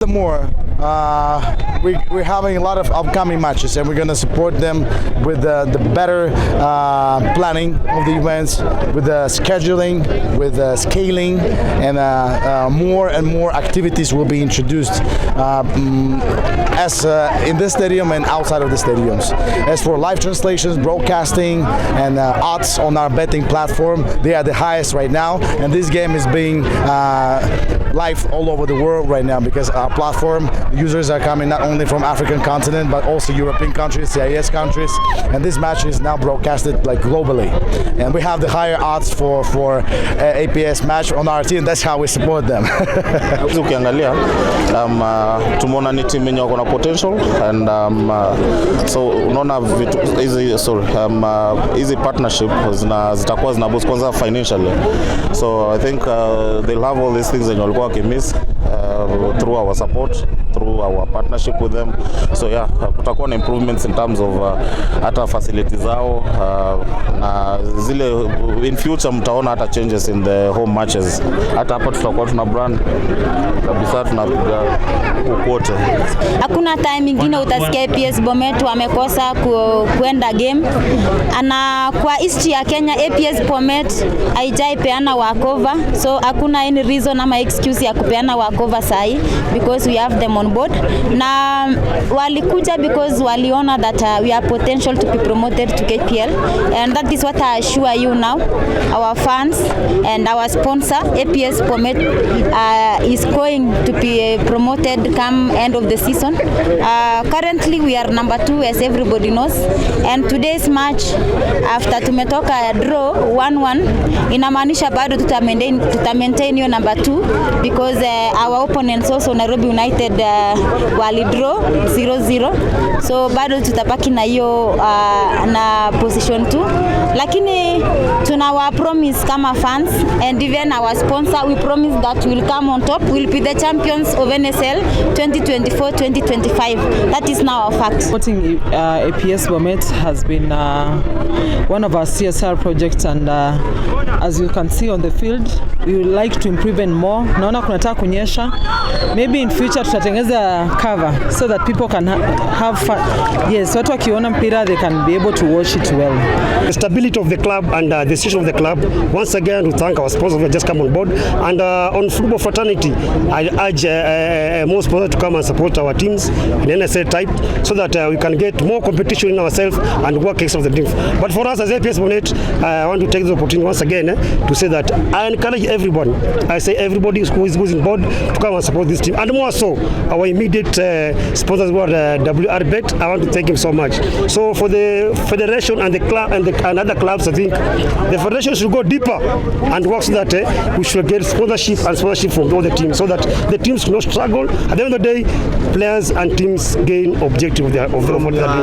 furthermore, we're having a lot of upcoming matches, and we're going to support them with the better planning of the events, with the scheduling, with the scaling, and more and more activities will be introduced as in this stadium and outside of the stadiums. As for live translations, broadcasting, and odds on our betting platform, they are the highest right now, and this game is being live all over the world right now because our platform users are coming not only from African continent but also European countries, CIS countries, and this match is now broadcasted like globally, and we have the higher odds for APS match on our team. That's how we support them. Ukiangalia tumeona ni timu yenye iko na potential, and so unaona vitu hizi partnership zitakuwa zina boost kwanza financially, so I think they'll have all these things that walikuwa wakimiss through our support, through our partnership with them. So yeah, kutakuwa na improvements in terms of hata facilities zao, na zile in future mtaona hata changes in the home matches. Hata hapa tutakuwa tuna brand kabisa, tunapiga kokote. Hakuna time nyingine utasikia APS Bomet wamekosa kwenda game. Ana kwa history ya Kenya APS Bomet haijaipeana walkover, so hakuna any reason ama excuse ya kupeana walkover sahi, because we have them on board. Na walikuja because waliona that we have potential to be promoted to KPL, and that is what I assure you now. Our fans and our sponsor APS Bomet is going to be promoted come end of the season. Currently we are number 2 as everybody knows, and today's match after tumetoka draw 1-1 inamaanisha bado tuta maintain your number 2 because our opponents also Nairobi United wali draw 0-0, so bado tutabaki na hiyo na position 2, lakini tuna wa promise kama fans and even our sponsor, we promise that we will come on top, we will be the champions of NSL 2024-2025. That is now a fact. Supporting APS Bomet has been one of our CSR projects, and as you can see on the field, we would like to improve even more. Naona kunataka kunyesha, maybe in future tutatengeza cover so that people can have fun. Yes, watu wakiona mpira they can be able to watch it well. The stability of the club and the decision of the club. Once again, we thank our sponsors who just come on board. And on football fraternity, I urge more sponsors to come and support our teams in NSL type so that we can get more competition in ourselves and work against the teams. But for us as APS Bomet, I want to take the opportunity once again to say that I encourage everyone. I say everybody who is on board to come and support this team. And more so, our immediate sponsors who are WRBET, I want to thank him so much. So for the federation and the club and other clubs, I think the federation should go deeper and work so that we should get sponsorship from all the teams so that the teams do not struggle. At the end of the day, players and teams gain objective of their